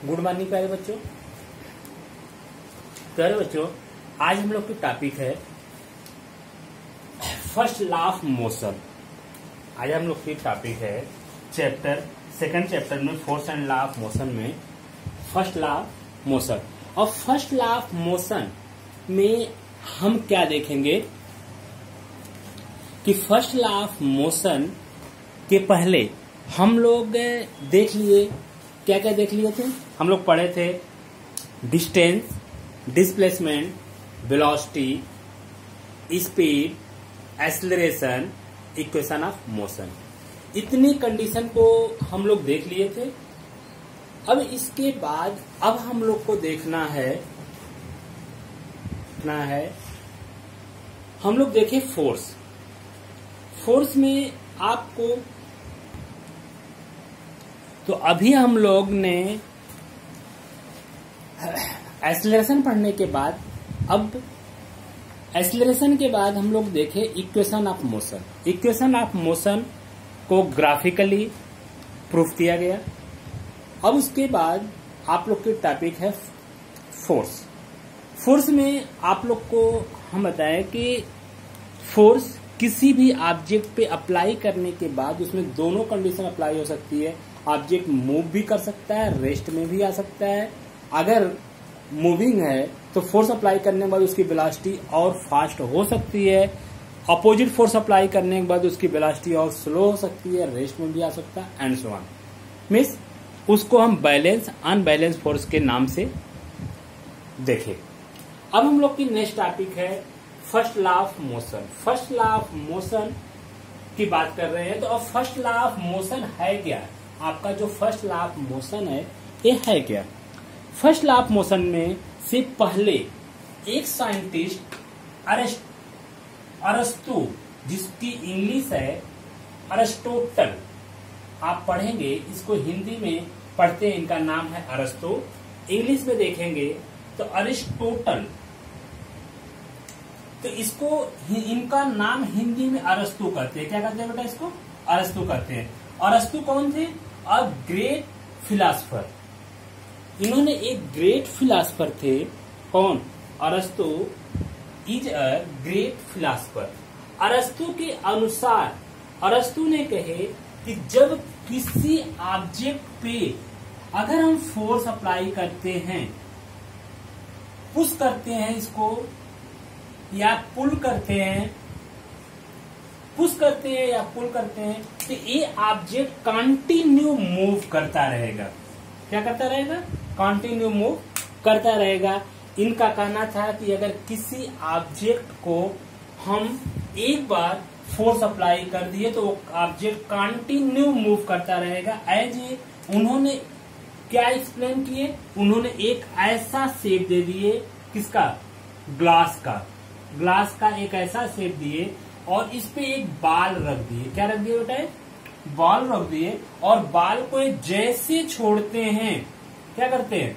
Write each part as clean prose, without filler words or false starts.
Good morning प्यारे बच्चों। प्यारे बच्चों, आज हम लोग की टॉपिक है फर्स्ट लॉ ऑफ मोशन। आज हम लोग की टॉपिक है सेकंड चैप्टर में force and law of motion में फर्स्ट लॉ ऑफ मोशन। और फर्स्ट लॉ ऑफ मोशन में हम क्या देखेंगे कि फर्स्ट लॉ ऑफ मोशन के पहले हम लोग देख लिए, क्या क्या देख लिए थे? हम लोग पढ़े थे distance, displacement, velocity, speed, acceleration, equation of motion. इतनी कंडीशन को हम लोग देख लिए थे। अब इसके बाद अब हम लोग को देखना है हम लोग देखें फोर्स। फोर्स में आपको तो अभी हम लोग ने एक्सेलरेशन पढ़ने के बाद, अब एक्सेलरेशन के बाद हम लोग देखे equation of motion. Equation of motion को ग्राफिकली प्रूफ किया गया। अब उसके बाद आप लोग की टॉपिक है फोर्स। फोर्स में आप लोग को हम बताएं कि फोर्स किसी भी ऑब्जेक्ट पे अप्लाई करने के बाद उसमें दोनों कंडीशन अप्लाई हो सकती है। ऑब्जेक्ट मूव भी कर सकता है, रेस्ट में भी आ सकता है। अगर मूविंग है तो फोर्स अप्लाई करने के बाद उसकी वेलोसिटी और फास्ट हो सकती है। अपोजिट फोर्स अप्लाई करने के बाद उसकी वेलोसिटी और स्लो हो सकती है, रेस्ट में भी आ सकता है एंड सो ऑन। मीन्स उसको हम बैलेंस अनबैलेंस फोर्स के नाम से देखें। अब हम लोग की नेक्स्ट टॉपिक है first law of motion. First law of motion की बात कर रहे हैं। तो अब फर्स्ट लॉ ऑफ मोशन है क्या? आपका जो फर्स्ट लॉ ऑफ मोशन है ये है क्या? फर्स्ट लॉ ऑफ मोशन में से पहले एक साइंटिस्ट अरस्तु, जिसकी इंग्लिश है अरिस्टोटल, आप पढ़ेंगे इसको, हिंदी में पढ़ते हैं, इनका नाम है अरस्तु, इंग्लिश में देखेंगे तो अरिस्टोटल। तो इसको इनका नाम हिंदी में अरस्तु कहते हैं। क्या कहते हैं बेटा? इसको अरस्तु कहते हैं। अरस्तु कौन थे? A great philosopher. इन्होंने एक ग्रेट फिलासफर थे। कौन? अरस्तु इज अ ग्रेट फिलासफर। अरस्तु के अनुसार अरस्तु ने कहे कि जब किसी ऑब्जेक्ट पे अगर हम फोर्स अप्लाई करते हैं, पुश करते हैं इसको या पुल करते हैं, या पुल करते हैं, तो ये ऑब्जेक्ट कंटिन्यू मूव करता रहेगा। क्या करता रहेगा? कंटिन्यू मूव करता रहेगा। इनका कहना था कि अगर किसी ऑब्जेक्ट को हम एक बार फोर्स अप्लाई कर दिए तो वो ऑब्जेक्ट कंटिन्यू मूव करता रहेगा। एज ये उन्होंने क्या एक्सप्लेन किए? उन्होंने एक ऐसा शेप दे दिए, किसका? ग्लास का एक ऐसा शेप दिए और इस पे एक बाल रख दिए। क्या रख दिए बेटा? बॉल रख दिए। और बाल को जैसे छोड़ते हैं, क्या करते हैं?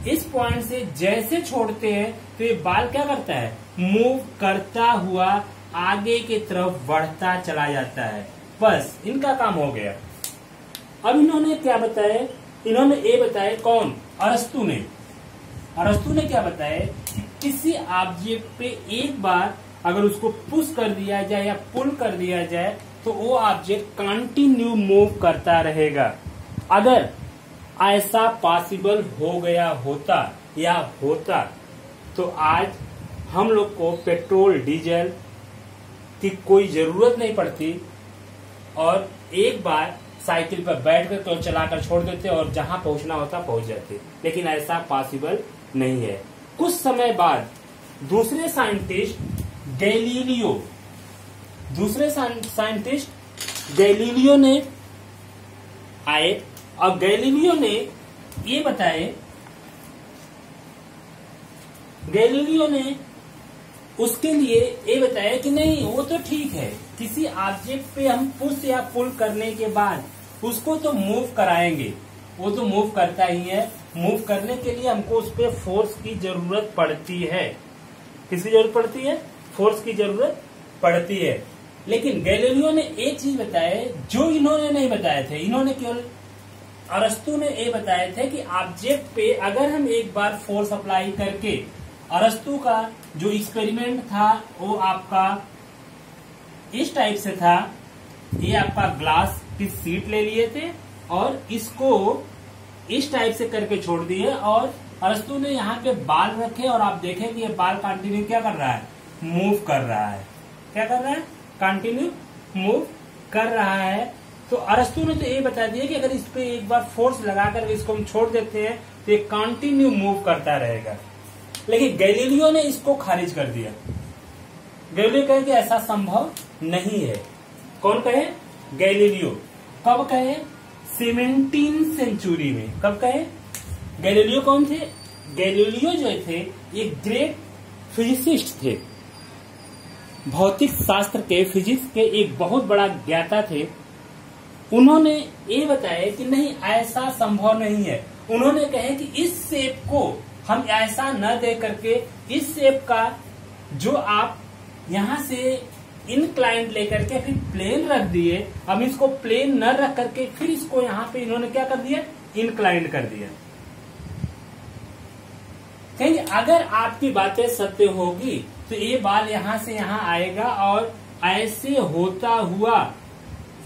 इस पॉइंट से जैसे छोड़ते हैं तो ये बाल क्या करता है? मूव करता हुआ आगे की तरफ बढ़ता चला जाता है। बस इनका काम हो गया। अब इन्होंने क्या बताया? इन्होंने ये बताया, कौन? अरस्तु ने क्या बताया कि किसी ऑब्जेक्ट पे एक बार अगर उसको पुश कर दिया जाए या पुल कर दिया जाए तो वो ऑब्जेक्ट कंटिन्यू मूव करता रहेगा। अगर ऐसा पॉसिबल हो गया होता तो आज हम लोग को पेट्रोल डीजल की कोई जरूरत नहीं पड़ती और एक बार साइकिल पर बैठकर तो चलाकर छोड़ देते और जहां पहुंचना होता पहुंच जाते। लेकिन ऐसा पॉसिबल नहीं है। कुछ समय बाद दूसरे साइंटिस्ट गैलीलियो ने आए और गैलीलियो ने ये बताए, उसके लिए ये बताया कि नहीं, वो तो ठीक है, किसी ऑब्जेक्ट पे हम पुश या पुल करने के बाद उसको तो मूव कराएंगे, वो तो मूव करता ही है। मूव करने के लिए हमको उस पे फोर्स की जरूरत पड़ती है। किसकी जरूरत पड़ती है? फोर्स की जरूरत पड़ती है। लेकिन गैलीलियो ने एक चीज बताया जो इन्होंने नहीं बताए थे। इन्होंने केवल अरस्तु ने ये बताए थे कि ऑब्जेक्ट पे अगर हम एक बार फोर्स अप्लाई करके, अरस्तु का जो एक्सपेरिमेंट था वो आपका इस टाइप से था, ये आपका ग्लास की शीट ले लिए थे और इसको इस टाइप से करके छोड़ दिए और अरस्तु ने यहाँ पे बाल रखे और आप देखें कि ये बाल कंटिन्यू क्या कर रहा है, मूव कर रहा है। क्या कर रहा है? कंटिन्यू मूव कर रहा है। तो अरस्तु ने तो ये बता दिया कि अगर इस पे एक बार फोर्स लगाकर इसको हम छोड़ देते हैं तो ये कंटिन्यू मूव करता रहेगा। लेकिन गैलीलियो ने इसको खारिज कर दिया। गैलीलियो कहे कि ऐसा संभव नहीं है। कौन कहे? गैलीलियो। कब कहे? 17वीं सेंचुरी में। कब कहे? गैलीलियो कौन थे? गैलीलियो जो थे एक ग्रेट फिजिसिस्ट थे, भौतिक शास्त्र के, फिजिक्स के एक बहुत बड़ा ज्ञाता थे। उन्होंने ये बताया कि नहीं, ऐसा संभव नहीं है। उन्होंने कहे कि इस शेप को हम ऐसा न दे करके इस शेप का जो आप यहां से इनक्लाइंड लेकर के फिर प्लेन रख दिए, अब इसको प्लेन न रख करके फिर इसको यहाँ पे इन्होंने क्या कर दिया, इनक्लाइंड कर दिया। कहेंगे अगर आपकी बातें सत्य होगी तो ये बाल यहां से यहां आएगा और ऐसे होता हुआ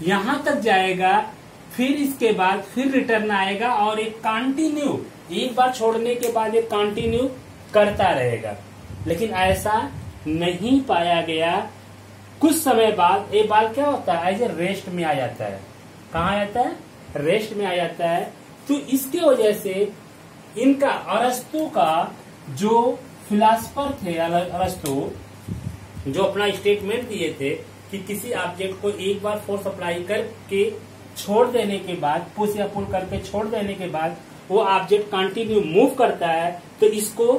यहां तक जाएगा, फिर इसके बाद फिर रिटर्न आएगा और एक कंटिन्यू, एक बार छोड़ने के बाद ये कंटिन्यू करता रहेगा। लेकिन ऐसा नहीं पाया गया। कुछ समय बाद ये बाल क्या होता है, एज ए रेस्ट में आ जाता है। कहाँ आ जाता है? रेस्ट में आ जाता है। तो इसके वजह से इनका, अरस्तु का जो फिलासफर थे, अरस्तु जो अपना स्टेटमेंट दिए थे कि किसी ऑब्जेक्ट को एक बार फोर्स अप्लाई करके छोड़ देने के बाद, पुश या पुल करके छोड़ देने के बाद वो ऑब्जेक्ट कंटिन्यू मूव करता है, तो इसको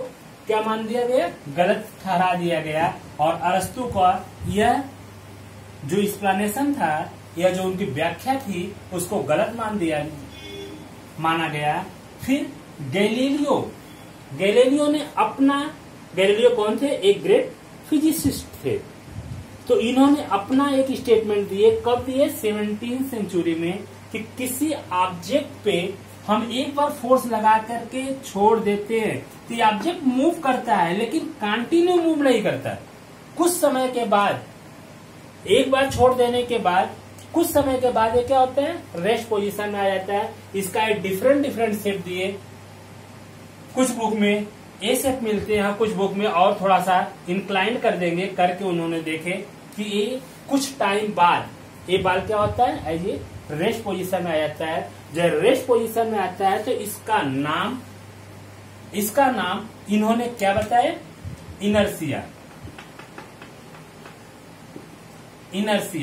क्या मान दिया गया? गलत ठहरा दिया गया। और अरस्तु का यह जो एक्सप्लेनेशन था या जो उनकी व्याख्या थी उसको गलत माना गया। फिर गैलीलियो ने अपना, गैलीलियो कौन थे? एक ग्रेट फिजिसिस्ट थे। तो इन्होंने अपना एक स्टेटमेंट दिए। कब दिए? 17वीं सेंचुरी में, कि किसी ऑब्जेक्ट पे हम एक बार फोर्स लगा करके छोड़ देते हैं तो ये ऑब्जेक्ट मूव करता है लेकिन कंटिन्यू मूव नहीं करता। कुछ समय के बाद, एक बार छोड़ देने के बाद कुछ समय के बाद ये क्या होता है? रेस्ट पोजीशन में आ जाता है। इसका एक डिफरेंट शेप दिए। कुछ बुक में ए शेप मिलते हैं, कुछ बुक में और थोड़ा सा इंक्लाइन कर देंगे। करके उन्होंने देखे कि ये कुछ टाइम बाद ये बाल क्या होता है? एज ए रेस्ट पोजीशन में आ जाता है। जब रेस्ट पोजीशन में आता है तो इसका नाम इन्होंने क्या बताया? इनर्सिया।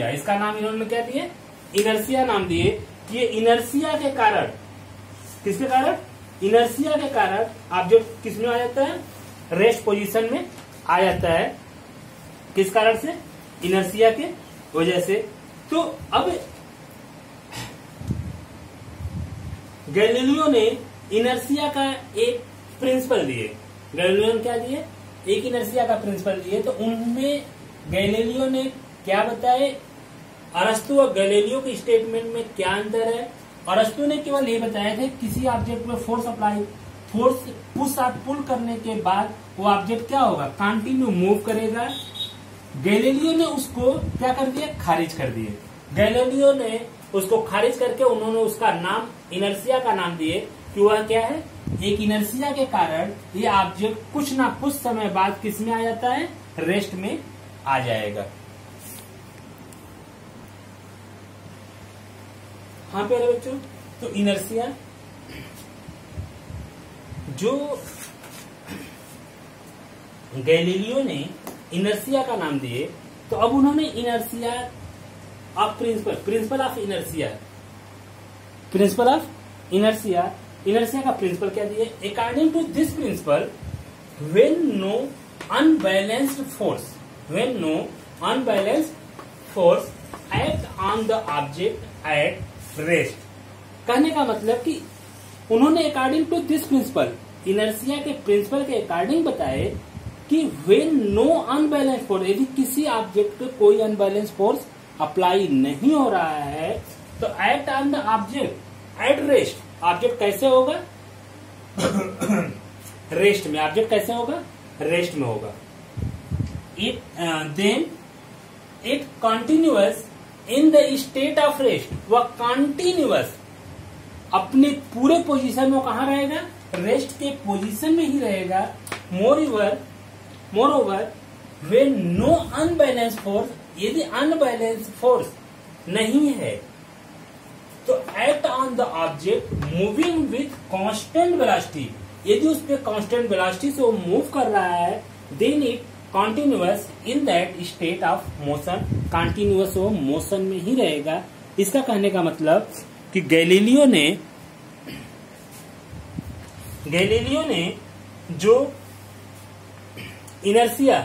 इसका नाम इन्होंने क्या दिए? इनर्सिया नाम दिए। कि ये इनर्सिया के कारण, किसके कारण? इनर्सिया के कारण ऑब्जेक्ट किस में आ जाता है? रेस्ट पोजीशन में आ जाता है। किस कारण से? इनर्सिया के वजह से। तो अब गैलीलियो ने इनर्सिया का एक प्रिंसिपल दिए। गैलीलियो ने क्या दिए? एक इनर्सिया का प्रिंसिपल दिए। तो उनमें गैलीलियो ने क्या बताए? अरस्तु और गैलीलियो के स्टेटमेंट में क्या अंतर है? अरस्तु ने केवल ये बताया था किसी ऑब्जेक्ट में फोर्स पुश और पुल करने के बाद वो ऑब्जेक्ट क्या होगा? कंटिन्यू मूव करेगा। गैलीलियो ने उसको क्या कर दिया? खारिज कर दिए। गैलीलियो ने उसको खारिज करके उन्होंने उसका नाम, इनर्सिया का नाम दिए कि वह क्या है? एक इनर्सिया के कारण ये ऑब्जेक्ट कुछ ना कुछ समय बाद किस में आ जाता है? रेस्ट में आ जाएगा। हाँ प्यारे बच्चों, तो इनर्सिया जो गैलीलियो ने इनर्सिया का नाम दिए, तो अब उन्होंने inertia of principle of inertia का प्रिंसिपल क्या दिए? According to this principle, when no unbalanced force act on the object at rest. कहने का मतलब कि उन्होंने according to this principle, inertia के प्रिंसिपल के अकॉर्डिंग बताए कि व्हेन नो अनबैलेंस फोर्स, यदि किसी ऑब्जेक्ट पे कोई अनबैलेंस फोर्स अप्लाई नहीं हो रहा है तो act on the object at rest, object कैसे होगा? रेस्ट में। ऑब्जेक्ट कैसे होगा? रेस्ट में होगा। It then it continuous in the state of rest. वह कंटिन्यूअस अपने पूरे पोजीशन में कहाँ रहेगा? रेस्ट के पोजीशन में ही रहेगा। More over when no unbalance force, यदि अनबैलेंस फोर्स नहीं है तो act on the object moving with constant velocity, यदि उस पर कांस्टेंट वेलोसिटी से वो मूव कर रहा है, then it continuous in that state of motion, continuous वो मोशन में ही रहेगा। इसका कहने का मतलब कि गैलीलियो ने जो इनर्सिया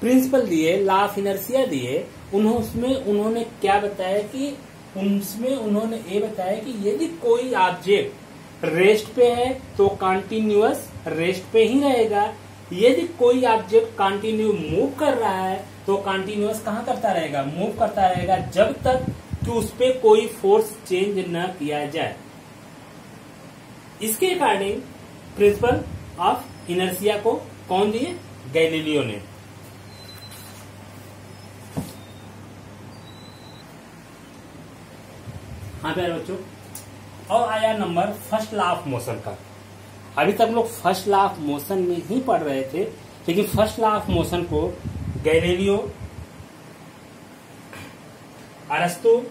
प्रिंसिपल दिए, लॉ ऑफ इनर्सिया दिए, उन्होंने क्या बताया कि उसमें उन्होंने ये बताया कि यदि कोई ऑब्जेक्ट रेस्ट पे है तो कंटिन्यूअस रेस्ट पे ही रहेगा। यदि कोई ऑब्जेक्ट कंटिन्यू मूव कर रहा है तो कंटिन्यूअस कहाँ करता रहेगा? मूव करता रहेगा, जब तक कि उस पे कोई फोर्स चेंज न किया जाए। इसके अकॉर्डिंग प्रिंसिपल ऑफ इनर्सिया को कौन दिए? गैलीलियो ने। हाँ प्यारे बच्चों, और आया number first law of motion का। अभी तक लोग फर्स्ट लॉ ऑफ मोशन में ही पढ़ रहे थे, लेकिन फर्स्ट लॉ ऑफ मोशन को गैलीलियो, अरस्तु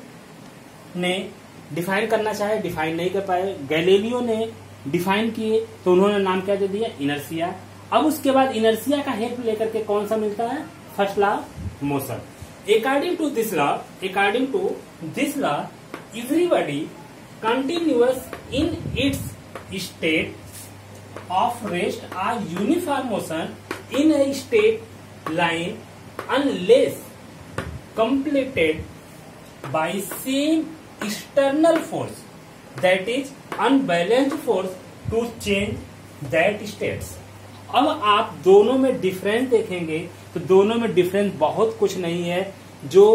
ने डिफाइन करना चाहे, डिफाइन नहीं कर पाए। गैलीलियो ने डिफाइन किए तो उन्होंने नाम क्या दे दिया? इनर्सिया। अब उसके बाद इनर्सिया का हेल्प लेकर के कौन सा मिलता है? First law of motion. According to this law everybody continuous in its state of rest or uniform motion in a straight line unless completed by same external force, that is unbalanced force to change that states। अब आप दोनों में difference देखेंगे तो दोनों में difference बहुत कुछ नहीं है। जो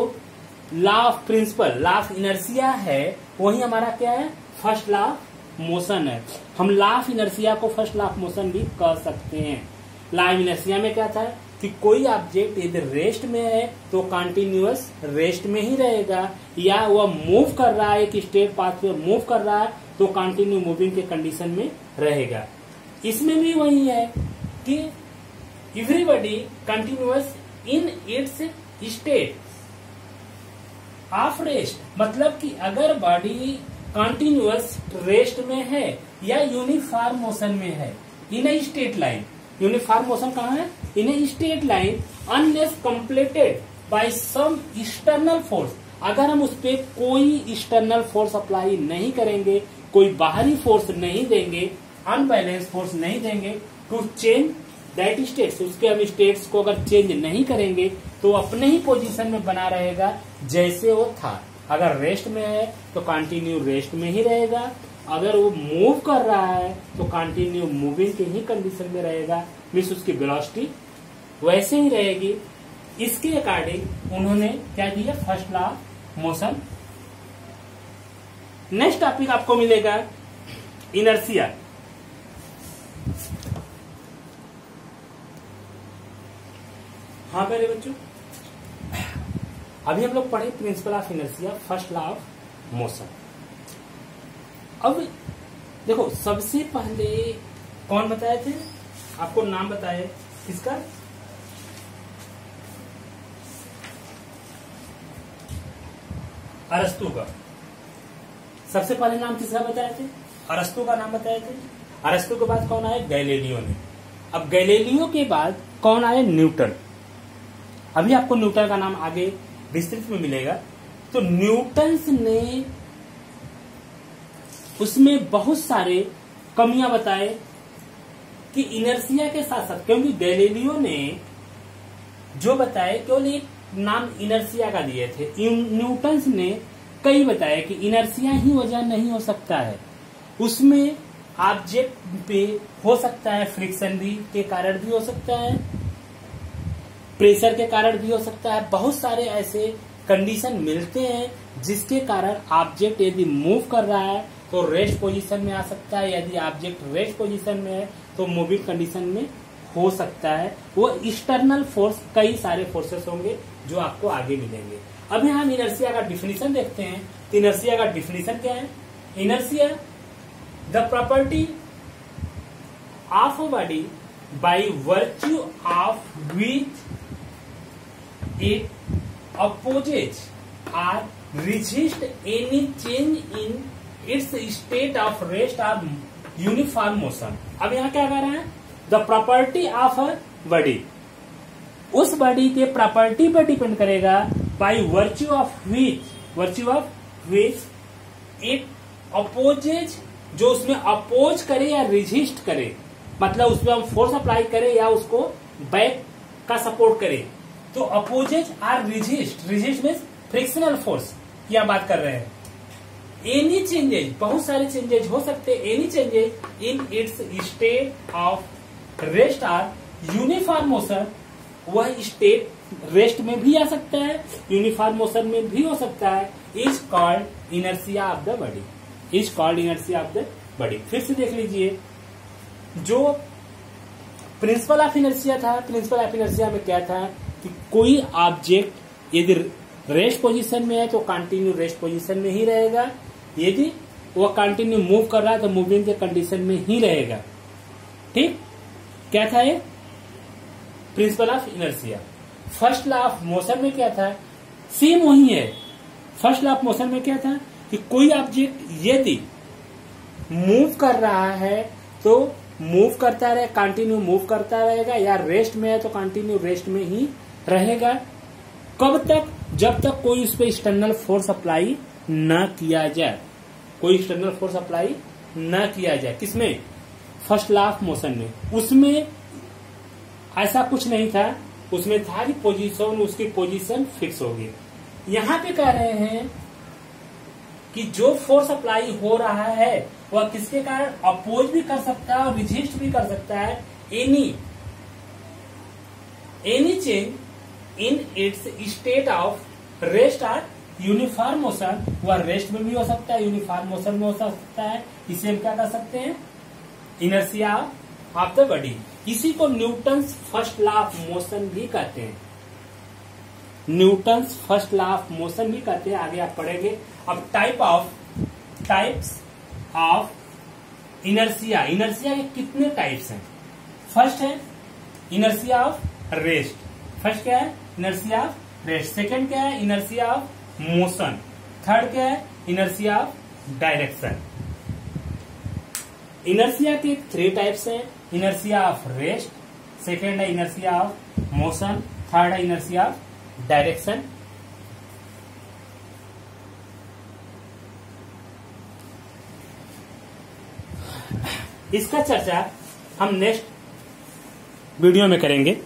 law of principle, law of inertia है, वही हमारा क्या है? फर्स्ट लॉ ऑफ मोशन है। हम लॉ ऑफ इनर्सिया को फर्स्ट लॉ ऑफ मोशन भी कह सकते हैं। लॉ ऑफ इनर्सिया में क्या था कि कोई ऑब्जेक्ट यदि रेस्ट में है तो कंटिन्यूअस रेस्ट में ही रहेगा, या वह मूव कर रहा है, एक स्टेट पाथ पे मूव कर रहा है तो कंटिन्यू मूविंग के कंडीशन में रहेगा। इसमें भी वही है कि everybody continuous in its state of rest, मतलब कि अगर बॉडी कंटिन्यूअस रेस्ट में है या यूनिफॉर्म मोशन में है, in a straight line. Uniform motion कहाँ है? In a straight line unless completed by some external force. अगर हम उस पर कोई एक्सटर्नल फोर्स अप्लाई नहीं करेंगे, कोई बाहरी फोर्स नहीं देंगे, अनबैलेंस फोर्स नहीं देंगे टू चेंज दैट स्टेट्स, उसके हम स्टेट्स को अगर चेंज नहीं करेंगे तो अपने ही पोजीशन में बना रहेगा जैसे वो था। अगर रेस्ट में है तो कंटिन्यू रेस्ट में ही रहेगा, अगर वो मूव कर रहा है तो कंटिन्यू मूविंग के ही कंडीशन में रहेगा, मीन्स उसकी वेलोसिटी वैसे ही रहेगी। इसके अकॉर्डिंग उन्होंने क्या दिया? First law motion. Next topic आपको मिलेगा इनर्सिया। हाँ मेरे बच्चों, अभी हम लोग पढ़े principal of inertia, first law of motion. अब देखो, सबसे पहले कौन बताए थे आपको? नाम बताए किसका? अरस्तु का। सबसे पहले नाम किसका बताए थे? अरस्तु का नाम बताए थे। अरस्तु के बाद कौन आए? गैलीलियो ने। अब गैलीलियो के बाद कौन आए? न्यूटन। अभी आपको न्यूटन का नाम आगे विस्तृत में मिलेगा। तो न्यूटन ने उसमें बहुत सारे कमियां बताए कि इनर्सिया के साथ साथ, क्योंकि गैलीलियो ने जो बताए केवल एक नाम इनर्सिया का दिए थे, न्यूटन ने कई बताए कि इनर्सिया ही वजह नहीं हो सकता है, उसमें ऑब्जेक्ट पे हो सकता है फ्रिक्शन भी के कारण भी हो सकता है, प्रेशर के कारण भी हो सकता है, बहुत सारे ऐसे कंडीशन मिलते हैं जिसके कारण ऑब्जेक्ट यदि मूव कर रहा है तो रेस्ट पोजीशन में आ सकता है, यदि ऑब्जेक्ट रेस्ट पोजीशन में है तो मूविंग कंडीशन में हो सकता है। वो एक्सटर्नल फोर्स कई सारे फोर्सेस होंगे जो आपको आगे मिलेंगे। अभी हम इनर्शिया का डिफिनीशन देखते हैं। तो इनर्शिया का डिफिनीशन क्या है? Inertia the property of a body by virtue of which it opposes or resist any change in its state of rest or uniform motion। अब यहाँ क्या कह रहा है? The property of a body, उस बॉडी के प्रॉपर्टी पर depend करेगा by virtue of which it opposes, जो उसमें अपोज करे या रिजिस्ट करे, मतलब उसमें हम फोर्स अप्लाई करे या उसको बैक का सपोर्ट करे। तो opposes or resist means frictional force की आप बात कर रहे हैं। एनी चेंजेज, बहुत सारे चेंजेज हो सकते हैं। Any changes in its state of rest or uniform motion, वह स्टेट रेस्ट में भी आ सकता है, यूनिफॉर्म मोशन में भी हो सकता है। Is called inertia of the body, is called inertia of the body. फिर से देख लीजिए, जो प्रिंसिपल ऑफ इनर्शिया था, प्रिंसिपल ऑफ इनर्शिया में क्या था कि कोई ऑब्जेक्ट यदि रेस्ट पोजीशन में है तो कंटिन्यू रेस्ट पोजीशन में ही रहेगा, यदि वो कंटिन्यू मूव कर रहा है तो मूविंग के कंडीशन में ही रहेगा। ठीक, क्या था ये? Principle of inertia. First law of motion में क्या था? सेम वही है। फर्स्ट लॉ ऑफ मोशन में क्या था कि कोई ऑब्जेक्ट यदि मूव कर रहा है तो मूव करता रहे, कंटिन्यू मूव करता रहेगा, या रेस्ट में है तो कंटिन्यू रेस्ट में ही रहेगा। कब तक? जब तक कोई उस पर एक्सटर्नल फोर्स अप्लाई न किया जाए, कोई एक्सटर्नल फोर्स अप्लाई न किया जाए। किसमें? फर्स्ट लॉ ऑफ मोशन में। उसमें ऐसा कुछ नहीं था, उसमें था कि पोजीशन, उसकी पोजीशन फिक्स होगी। यहां पे कह रहे हैं कि जो फोर्स अप्लाई हो रहा है वह किसके कारण अपोज भी कर सकता है और रिजिस्ट भी कर सकता है। Any change in its state of rest or uniform motion, वह रेस्ट में भी हो सकता है, यूनिफॉर्म मोशन में हो सकता है। इसे हम क्या कर सकते हैं? Inertia of the body. इसी को Newton's first law of motion भी कहते हैं, Newton's first law of motion भी कहते हैं। आगे आप पढ़ेंगे। अब टाइप्स ऑफ इनर्शिया। इनर्शिया के कितने टाइप्स हैं? फर्स्ट है इनर्शिया ऑफ रेस्ट। फर्स्ट क्या है? Inertia of rest. सेकंड क्या है? Inertia of motion. थर्ड क्या है? Inertia of direction. इनर्शिया के 3 टाइप्स हैं। इनर्शिया ऑफ रेस्ट, सेकंड है इनर्शिया ऑफ मोशन, थर्ड है इनर्शिया ऑफ डायरेक्शन। इसका चर्चा हम नेक्स्ट वीडियो में करेंगे।